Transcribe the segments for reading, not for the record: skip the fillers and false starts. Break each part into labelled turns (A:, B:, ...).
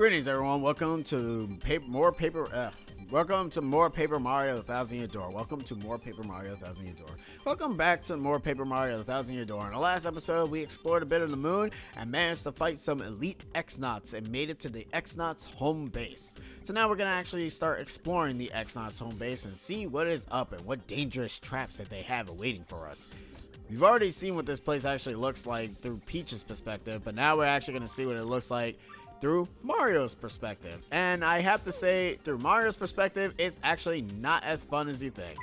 A: Greetings, everyone. Welcome to more Paper Mario: The Thousand Year Door. Welcome to more Paper Mario: The Thousand Year Door. Welcome back to more Paper Mario: The Thousand Year Door. In the last episode, we explored a bit of the moon and managed to fight some elite X-Nauts and made it to the X-Nauts home base. So now we're gonna actually start exploring the X-Nauts home base and see what is up and what dangerous traps that they have awaiting for us. We've already seen what this place actually looks like through Peach's perspective, but now we're actually gonna see what it looks like through Mario's perspective. And I have to say, through Mario's perspective, it's actually not as fun as you think.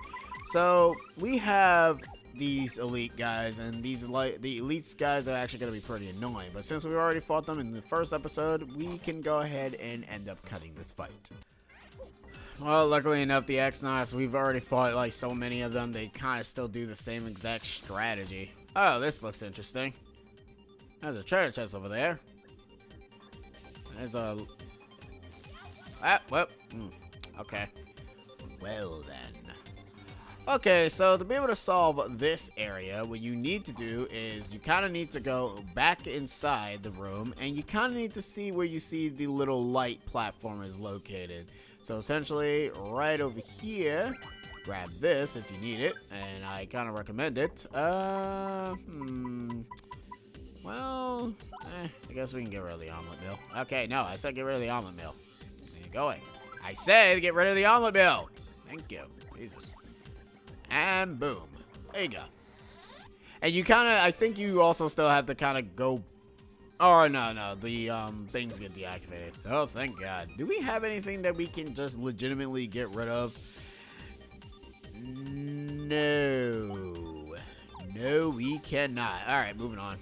A: So we have these elite guys, and the elite guys are actually going to be pretty annoying. But since we already fought them in the first episode, we can go ahead and end up cutting this fight. Well, luckily enough, the X-Nauts, we've already fought like so many of them, they kind of still do the same exact strategy. Oh, this looks interesting. There's a treasure chest over there. There's a... okay. Well then. Okay, so to be able to solve this area, what you need to do is you kind of need to go back inside the room, and you kind of need to see where you see the little light platform is located. So essentially, right over here, grab this if you need it, and I kind of recommend it. Well, I guess we can get rid of the omelet mill. Okay, no, I said get rid of the omelet mill. There you go. I said get rid of the omelet mill. Thank you. Jesus. And boom. There you go. And you kind of, I think you also still have to kind of go. Oh, no, the things get deactivated. Oh, thank God. Do we have anything that we can just legitimately get rid of? No. No, we cannot. All right, moving on.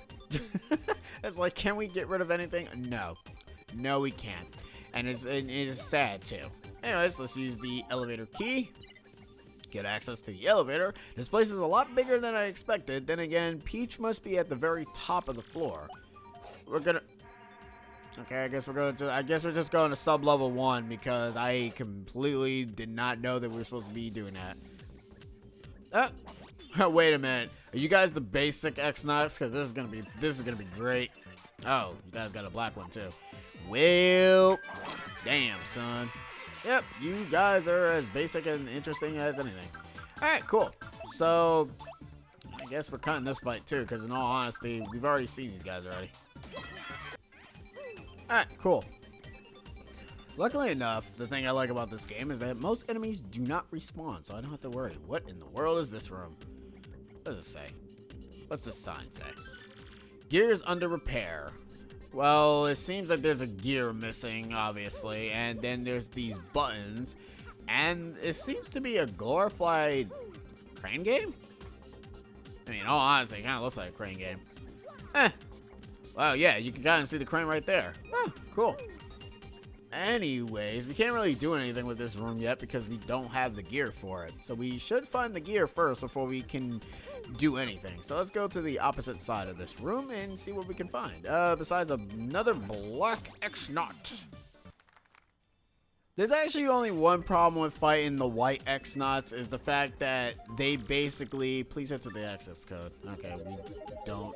A: It's like, can we get rid of anything? No, we can't, and it is sad too. Anyways, let's use the elevator key, get access to the elevator. This place is a lot bigger than I expected. Then again, Peach must be at the very top of the floor. Okay, I guess we're just going to sub level 1 because I completely did not know that we were supposed to be doing that. Wait a minute. Are you guys the basic X-Nauts? Because this is gonna be great. Oh, you guys got a black one too. Well, damn, son. Yep, you guys are as basic and interesting as anything. All right, cool. So I guess we're cutting this fight too, because in all honesty, we've already seen these guys already. All right, cool. Luckily enough, the thing I like about this game is that most enemies do not respawn, so I don't have to worry. What in the world is this room? What does it say? What's the sign say? Gear is under repair. Well, it seems like there's a gear missing, obviously, and then there's these buttons, and it seems to be a glorified crane game? I mean, all honestly, it kind of looks like a crane game. Well, yeah, you can kind of see the crane right there. Oh, cool. Anyways, we can't really do anything with this room yet because we don't have the gear for it. So we should find the gear first before we can do anything. So let's go to the opposite side of this room and see what we can find. Besides another black X-Naut. There's actually only one problem with fighting the white X-Nauts is the fact that they basically... Please enter the access code. Okay, we don't...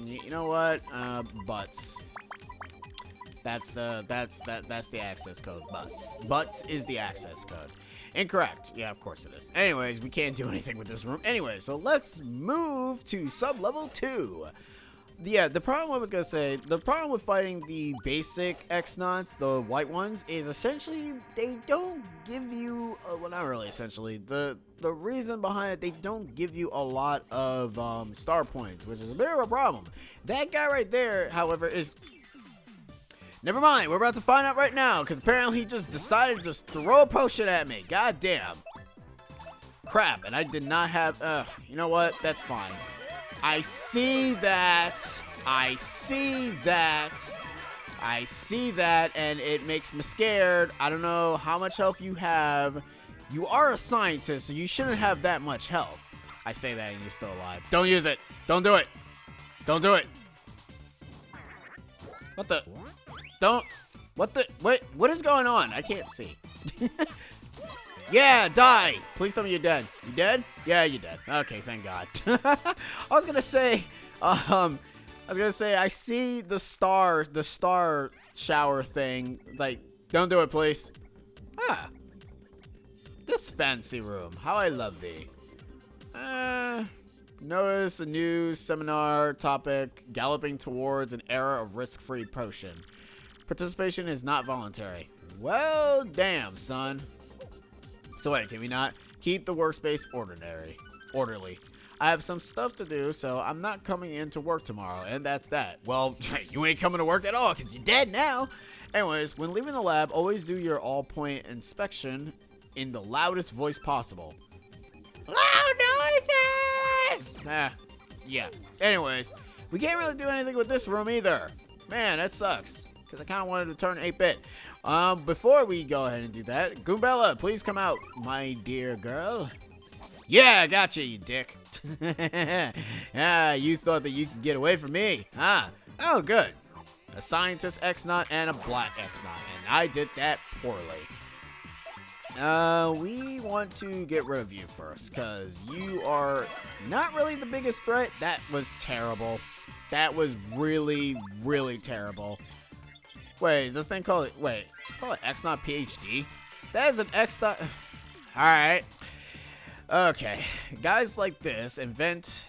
A: You know what? Butts. That's the access code. Butts is the access code. Incorrect. Yeah, of course it is. Anyways, we can't do anything with this room. Anyway, so let's move to sub-level 2. Yeah, the problem with fighting the basic X-Nauts, the white ones, is essentially they don't give you, well, not really essentially, the reason behind it, they don't give you a lot of star points, which is a bit of a problem. That guy right there, however, is... Never mind, we're about to find out right now, because apparently he just decided to just throw a potion at me. God damn. Crap, and I did not have, you know what, that's fine. I see that, and it makes me scared. I don't know how much health you have. You are a scientist, so you shouldn't have that much health. I say that and you're still alive. Don't use it. Don't do it. Don't do it. What the? Don't. What the? Wait, what is going on? I can't see. Yeah, die! Please tell me you're dead. You dead? Yeah, you're dead. Okay, thank God. I was gonna say, I see the star shower thing. Like, don't do it, please. Ah, this fancy room. How I love thee. Notice a new seminar topic: galloping towards an era of risk-free potion. Participation is not voluntary. Well, damn, son. So wait, can we not keep the workspace orderly? I have some stuff to do, so I'm not coming in to work tomorrow, and that's that. Well, you ain't coming to work at all, because you're dead now. Anyways, when leaving the lab, always do your all-point inspection in the loudest voice possible. Loud noises! Yeah. Anyways, we can't really do anything with this room either. Man, that sucks. Because I kind of wanted to turn 8-bit. Before we go ahead and do that, Goombella, please come out, my dear girl. Yeah, I got you dick. You thought that you could get away from me. Oh, good. A scientist X-naut and a black X-naut, and I did that poorly. We want to get rid of you first, because you are not really the biggest threat. That was terrible. That was really, really terrible. Wait, is this thing called it? Wait, it's called an X-naut PhD? That is an X-naut. Alright. Okay. Guys like this invent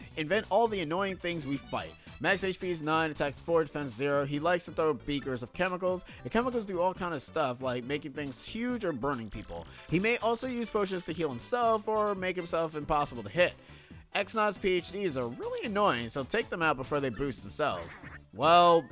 A: all the annoying things we fight. Max HP is 9, attacks 4, defense 0. He likes to throw beakers of chemicals. The chemicals do all kind of stuff, like making things huge or burning people. He may also use potions to heal himself or make himself impossible to hit. X-Naut's PhDs are really annoying, so take them out before they boost themselves. Well,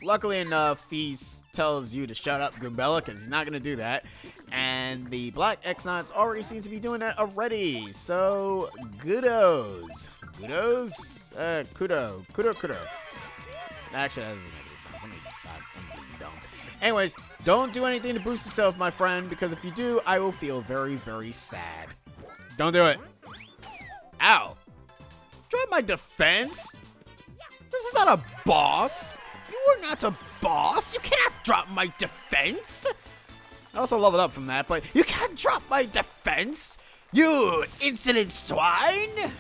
A: luckily enough, he tells you to shut up, Goombella, because he's not going to do that. And the black X-Nauts already seem to be doing that already, so kudos. Kudo. Actually, that doesn't make any sense. I'm being dumb. Anyways, don't do anything to boost yourself, my friend, because if you do, I will feel very, very sad. Don't do it. Ow. Drop my defense? This is not a boss. You are not a boss. You cannot drop my defense. I also leveled up from that, but you can't drop my defense. You insolent swine.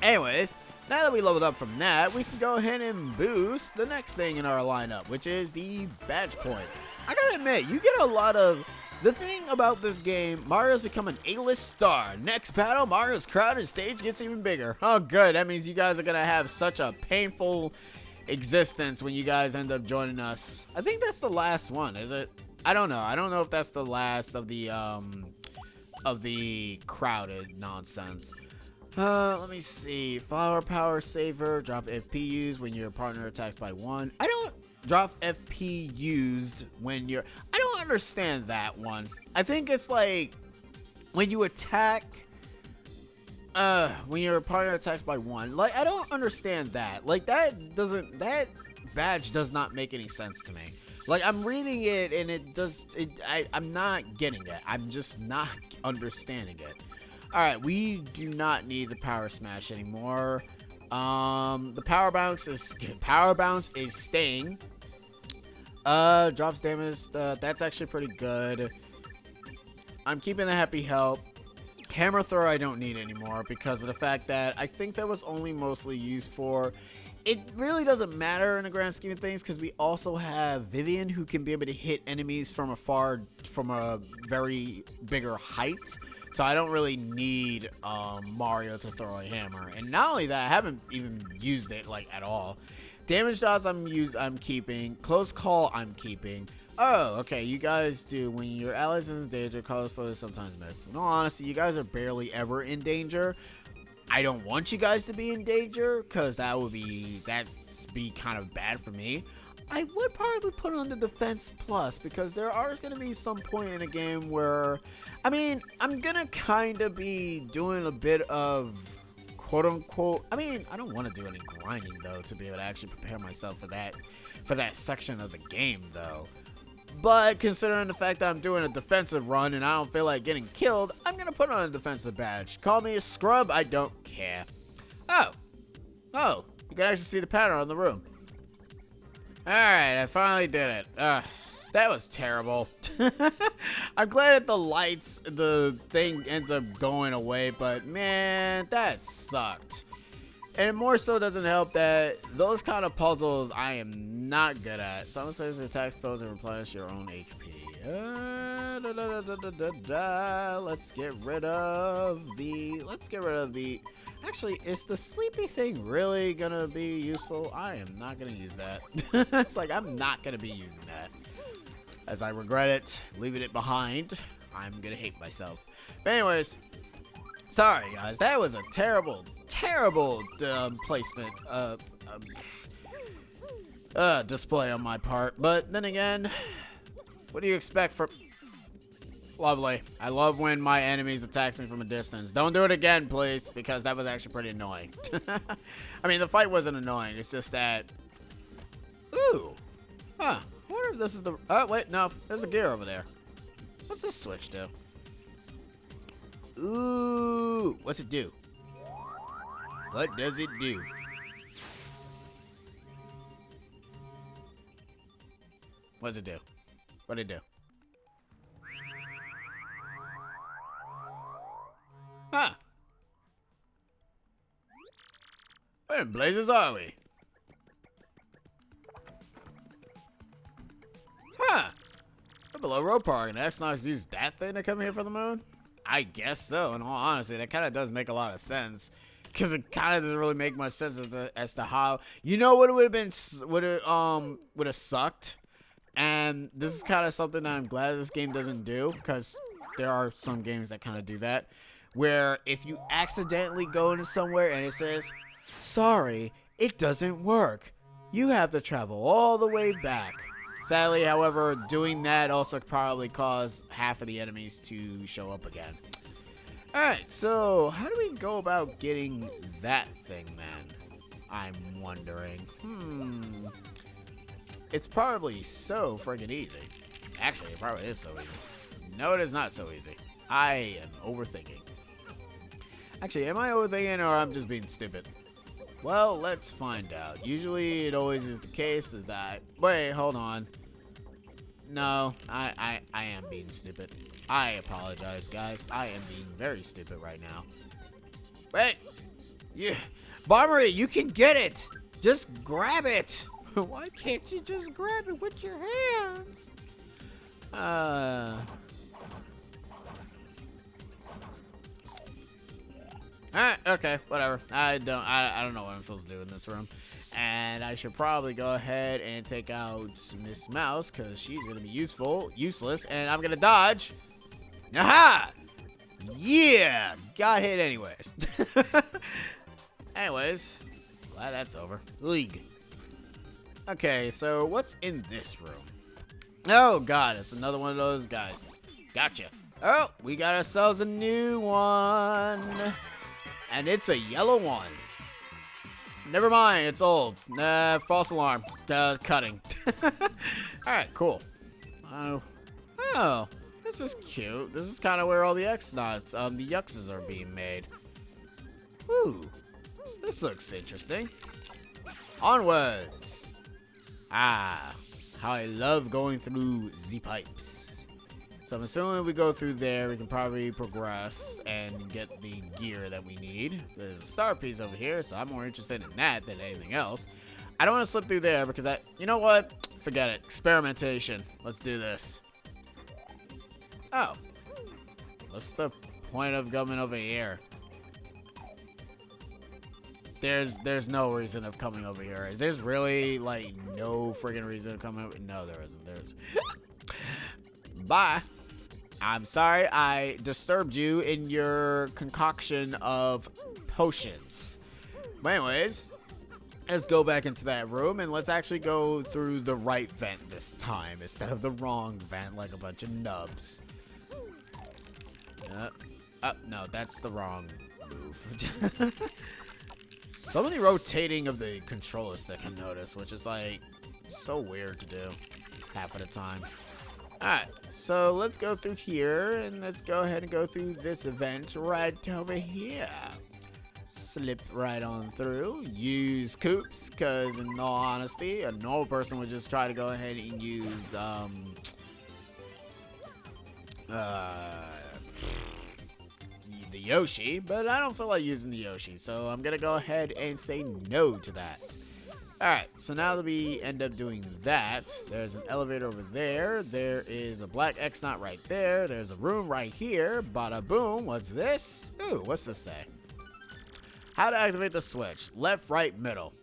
A: Anyways, now that we leveled up from that, we can go ahead and boost the next thing in our lineup, which is the badge points. I gotta admit, you get a lot of... The thing about this game, Mario's become an A-list star. Next battle, Mario's crowd and stage gets even bigger. Oh, good. That means you guys are going to have such a painful existence when you guys end up joining us. I think that's the last one, is it? I don't know. I don't know if that's the last of the crowded nonsense. Let me see. Flower power saver. Drop FP used when your partner attacks by 1. I don't... Drop FP used when you're... I don't understand that one. I think it's like when you attack... when your partner attacks by 1. Like, I don't understand that. Like, that doesn't... That badge does not make any sense to me. Like, I'm reading it and it does... I'm not getting it. I'm just not understanding it. Alright, we do not need the power smash anymore. The power bounce is staying. Drops damage. That's actually pretty good. I'm keeping the happy help. Hammer throw I don't need anymore because of the fact that I think that was only mostly used for... It really doesn't matter in the grand scheme of things because we also have Vivian who can be able to hit enemies from a very bigger height. So I don't really need Mario to throw a hammer. And not only that, I haven't even used it like at all. Damage dodge I'm keeping. Close call I'm keeping. Oh, okay. You guys do when your allies in danger, cause photos sometimes miss. In all honesty, you guys are barely ever in danger. I don't want you guys to be in danger because that'd be kind of bad for me. I would probably put on the defense plus because there are going to be some point in a game where, I mean, I'm going to kind of be doing a bit of quote unquote, I mean, I don't want to do any grinding though to be able to actually prepare myself for that section of the game though. But considering the fact that I'm doing a defensive run and I don't feel like getting killed, I'm going to put on a defensive badge. Call me a scrub, I don't care. Oh, you can actually see the pattern on the room. Alright, I finally did it. That was terrible. I'm glad that the thing ends up going away, but man, that sucked. And it more so doesn't help that those kind of puzzles I am not good at. Sometimes attacks foes and replenish your own HP. Let's get rid of the. Actually, is the sleepy thing really gonna be useful? I am not gonna use that. It's like I'm not gonna be using that. As I regret it, leaving it behind. I'm gonna hate myself. But anyways, sorry guys, that was a terrible placement display on my part. But then again, what do you expect from... Lovely. I love when my enemies attack me from a distance. Don't do it again, please, because that was actually pretty annoying. I mean, the fight wasn't annoying. It's just that... Ooh. Huh. I wonder if this is the... Oh, wait, no. There's a gear over there. What's this switch do? Ooh. What's it do? What does it do? What does it do? What did it do? Huh. Where in blazes are we? Huh. We're below road park and X-Nauts use that thing to come here for the moon? I guess so. In all honesty, that kind of does make a lot of sense. Because it kind of doesn't really make much sense as to how... You know what it would have been... Would have sucked? And this is kind of something that I'm glad this game doesn't do. Because there are some games that kind of do that. Where if you accidentally go into somewhere and it says, sorry, it doesn't work. You have to travel all the way back. Sadly, however, doing that also probably caused half of the enemies to show up again. Alright, so how do we go about getting that thing then? I'm wondering. It's probably so friggin' easy. Actually, it probably is so easy. No, it is not so easy. I am overthinking. Actually, am I overthinking or I'm just being stupid? Well, let's find out. Usually it always is the case is that... Wait, hold on. No, I am being stupid. I apologize, guys. I am being very stupid right now. Wait! Yeah, Bombery, you can get it! Just grab it! Why can't you just grab it with your hands? Alright, okay, whatever. I don't know what I'm supposed to do in this room. And I should probably go ahead and take out Miss Mouse, because she's going to be useless, and I'm going to dodge. Aha! Yeah! Got hit anyways. Anyways, glad that's over. League. Okay, so what's in this room? Oh, God, it's another one of those guys. Gotcha. Oh, we got ourselves a new one. And it's a yellow one. Never mind, it's old. False alarm. Cutting. Alright, cool. Oh, this is cute. This is kind of where all the X-Nauts, the Yuxes are being made. Ooh, this looks interesting. Onwards. Ah, how I love going through Z-pipes. So I'm assuming if we go through there, we can probably progress and get the gear that we need. There's a star piece over here, so I'm more interested in that than anything else. I don't want to slip through there because you know what? Forget it. Experimentation. Let's do this. Oh. What's the point of coming over here? There's no reason of coming over here. There's really, like, no friggin' reason of coming over. No, there isn't. There's. Bye. I'm sorry I disturbed you in your concoction of potions. But anyways, let's go back into that room and let's actually go through the right vent this time instead of the wrong vent like a bunch of nubs. No, that's the wrong move. So many rotating of the controller stick I noticed, which is like so weird to do half of the time. Alright, so let's go through here, and let's go ahead and go through this event right over here. Slip right on through. Use Koops, because in all honesty, a normal person would just try to go ahead and use the Yoshi, but I don't feel like using the Yoshi, so I'm gonna go ahead and say no to that. Alright, so now that we end up doing that, there's an elevator over there, there is a black X-naut right there, there's a room right here, bada boom, what's this? Ooh, what's this say? How to activate the switch, left, right, middle.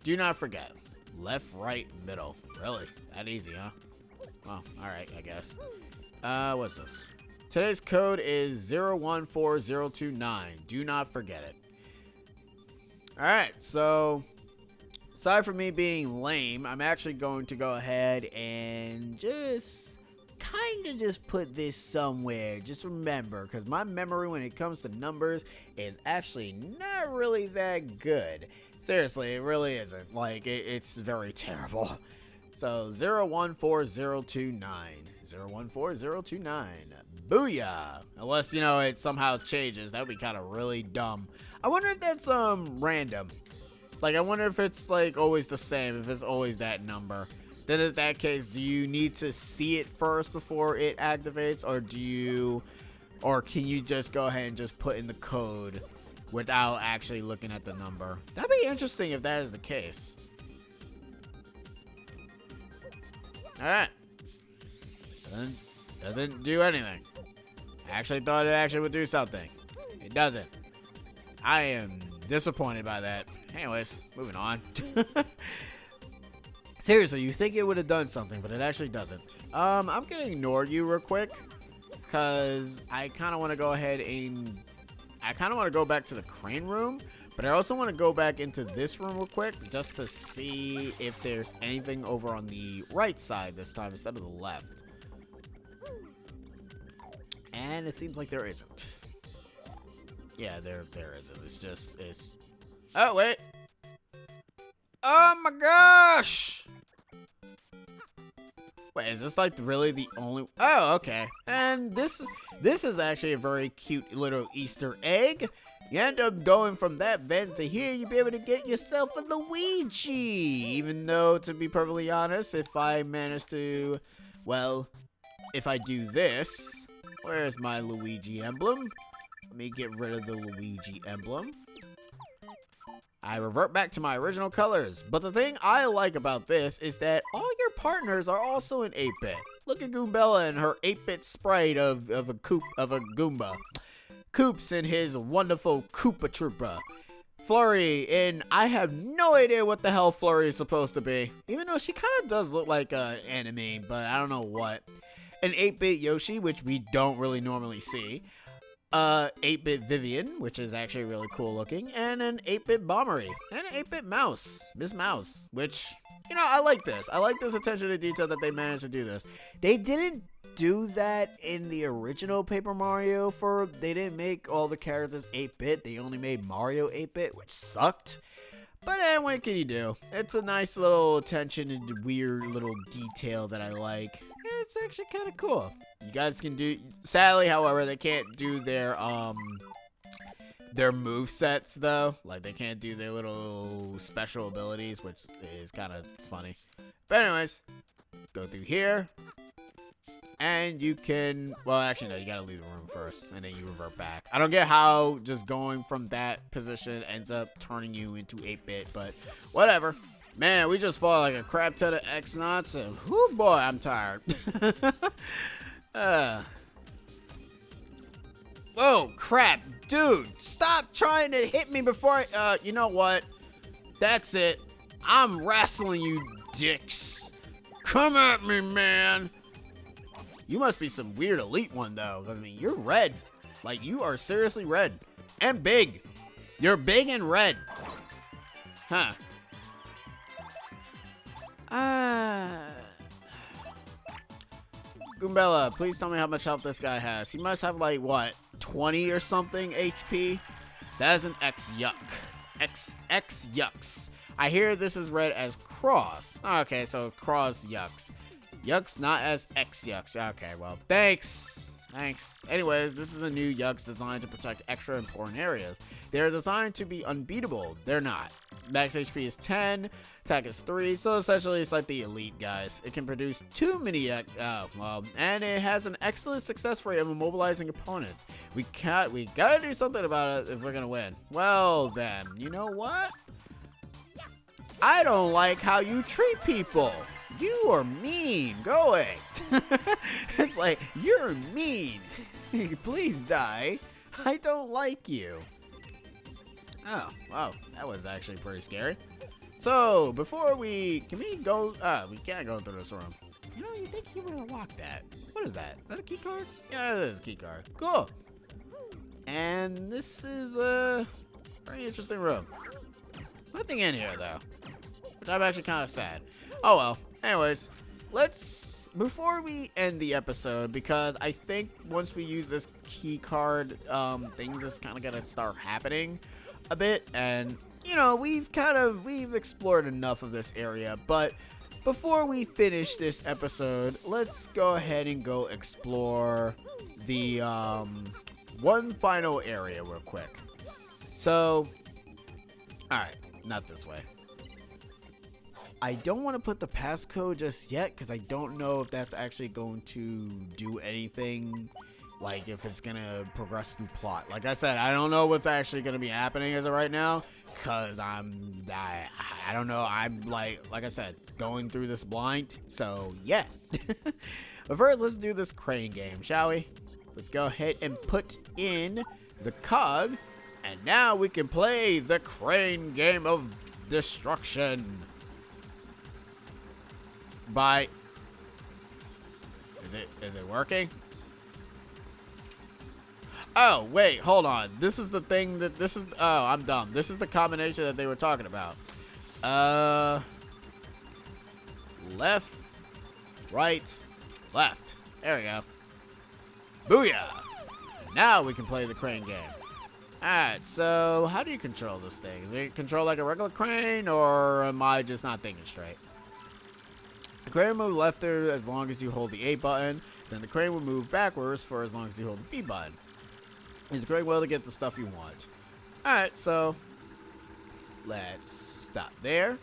A: Do not forget, left, right, middle. Really? That easy, huh? Well, alright, I guess. What's this? Today's code is 014029. Do not forget it. Alright, so aside from me being lame, I'm actually going to go ahead and just kind of just put this somewhere. Just remember, because my memory when it comes to numbers is actually not really that good. Seriously, it really isn't. Like, it's very terrible. So 014029. 014029. Booyah! Unless, you know, it somehow changes. That would be kind of really dumb. I wonder if that's random. Like, I wonder if it's like always the same, if it's always that number. Then in that case, do you need to see it first before it activates, or can you just go ahead and just put in the code without actually looking at the number? That'd be interesting if that is the case. Alright. Doesn't do anything. I actually thought it actually would do something. It doesn't. I am disappointed by that. Anyways, moving on. Seriously, you think it would have done something, but it actually doesn't. I'm gonna ignore you real quick, because I kind of want to go ahead and I kind of want to go back to the crane room, but I also want to go back into this room real quick just to see if there's anything over on the right side this time instead of the left. And it seems like there isn't. Yeah, there isn't. It's oh wait. Oh my gosh! Wait, is this like really the only? Oh, okay. And this is actually a very cute little Easter egg. You end up going from that vent to here, you'll be able to get yourself a Luigi. Even though, to be perfectly honest, if I manage to, well, if I do this, where's my Luigi emblem? Let me get rid of the Luigi emblem. I revert back to my original colors. But the thing I like about this is that all your partners are also in 8-bit. Look at Goombella and her 8-bit sprite of a Goomba. Koops and his wonderful Koopa Troopa. Flurry, and I have no idea what the hell Flurry is supposed to be. Even though she kind of does look like an anime, but I don't know what. An 8-bit Yoshi, which we don't really normally see. 8-bit Vivian, which is actually really cool looking, and an 8-bit Bombery, and an 8-bit Mouse, Miss Mouse, which, you know, I like this. I like this attention to detail that they managed to do this. They didn't do that in the original Paper Mario. They didn't make all the characters 8-bit. They only made Mario 8-bit, which sucked. But what can you do? It's a nice little attention and weird little detail that I like. It's actually kind of cool. You guys can do. Sadly, however, they can't do their move sets though. Like they can't do their little special abilities, which is kind of funny. But anyways, go through here, and you can. Well, actually, no. You gotta leave the room first, and then you revert back. I don't get how just going from that position ends up turning you into 8-bit, but whatever. Man, we just fought like a crap ton of X-Nauts, and whoo boy, I'm tired. Whoa, crap. Dude, stop trying to hit me before you know what? That's it. I'm wrestling you dicks. Come at me, man. You must be some weird elite one, though. I mean, you're red. Like, you are seriously red. And big. You're big and red. Huh. Goombella, please tell me how much health this guy has. He must have like what, 20 or something HP? That is an X yuck. X yucks. I hear this is read as cross. Okay, so cross yucks. Yucks not as X yucks. Okay, well, thanks. Thanks. Anyways, this is a new Yugs designed to protect extra important areas. They're designed to be unbeatable. They're not. Max HP is 10, attack is 3, so essentially it's like the elite guys. It can produce 2 mini, and it has an excellent success rate of immobilizing opponents. We gotta do something about it if we're gonna win. Well then, you know what? I don't like how you treat people. You are mean. Go away. It's like, you're mean. Please die. I don't like you. Oh, wow. That was actually pretty scary. So, before can we go? We can't go through this room. You know, you think he would unlock that. What is that? Is that a key card? Yeah, it is a key card. Cool. And this is a very interesting room. There's nothing in here, though. Which I'm actually kind of sad. Oh, well. Anyways, before we end the episode, because I think once we use this key card, things is kind of gonna start happening a bit, and you know, we've explored enough of this area, but before we finish this episode, let's go ahead and go explore the one final area real quick. So, alright, not this way. I don't want to put the passcode just yet because I don't know if that's actually going to do anything, like if it's going to progress through plot. Like I said, I don't know what's actually going to be happening as of right now because I don't know. I'm like I said, going through this blind. So yeah. But first, let's do this crane game, shall we? Let's go ahead and put in the cog, and now we can play the crane game of destruction. Bye. Is it working? Oh, wait, hold on. This is the thing that oh, I'm dumb. This is the combination that they were talking about. Left, right, left. There we go. Booyah! Now we can play the crane game. Alright, so how do you control this thing? Is it controlled like a regular crane, or am I just not thinking straight? The crane will move left there as long as you hold the A button. Then the crane will move backwards for as long as you hold the B button. It's a great way to get the stuff you want. Alright, so let's stop there.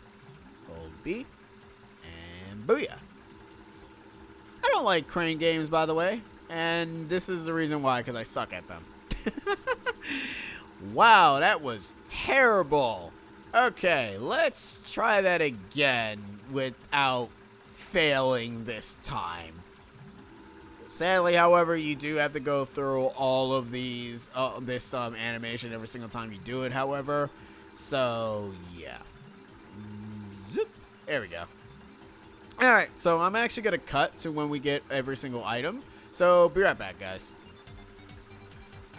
A: Hold B. And booyah. I don't like crane games, by the way. And this is the reason why, because I suck at them. Wow, that was terrible. Okay, let's try that again without failing this time. Sadly, however, you do have to go through all of these this animation every single time you do it, however. So yeah. Zip. There we go. Alright, so I'm actually gonna cut to when we get every single item. So be right back, guys.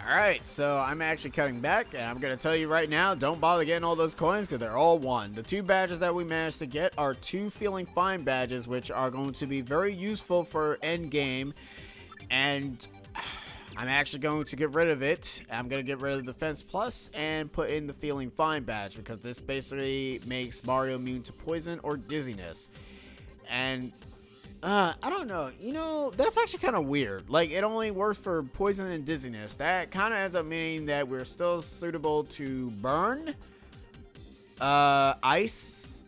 A: Alright, so I'm actually cutting back, and I'm going to tell you right now, don't bother getting all those coins because they're all one. The 2 badges that we managed to get are 2 Feeling Fine badges, which are going to be very useful for end game, and I'm actually going to get rid of it. I'm going to get rid of the Defense Plus and put in the Feeling Fine badge because this basically makes Mario immune to poison or dizziness. And I don't know. You know, that's actually kind of weird. Like, it only works for poison and dizziness. That kind of ends up meaning that we're still suitable to burn, ice,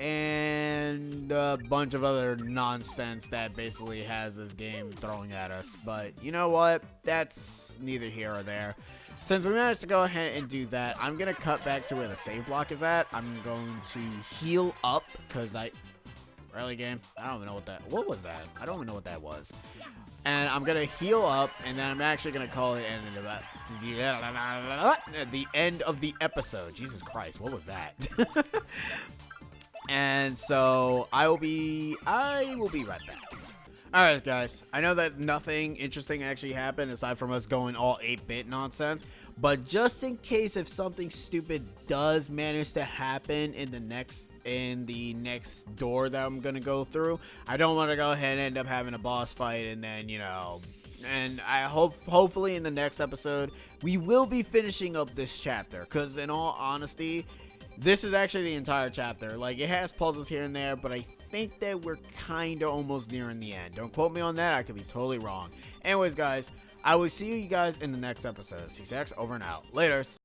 A: and a bunch of other nonsense that basically has this game throwing at us. But you know what? That's neither here or there. Since we managed to go ahead and do that, I'm going to cut back to where the save block is at. I'm going to heal up because Really, game? I don't even know what was that? I don't even know what that was. And I'm gonna heal up, and then I'm actually gonna call it the end of the episode. Jesus Christ, what was that? And so I will be right back. Alright, guys, I know that nothing interesting actually happened aside from us going all 8-bit nonsense, but just in case if something stupid does manage to happen in the next door that I'm gonna go through, I don't want to go ahead and end up having a boss fight, and then, you know, and I hopefully in the next episode we will be finishing up this chapter, because in all honesty, this is actually the entire chapter. Like, it has puzzles here and there, but I think that we're kind of almost nearing the end. Don't quote me on that. I could be totally wrong. Anyways, guys, I will see you guys in the next episode. C6 over and out. Laters.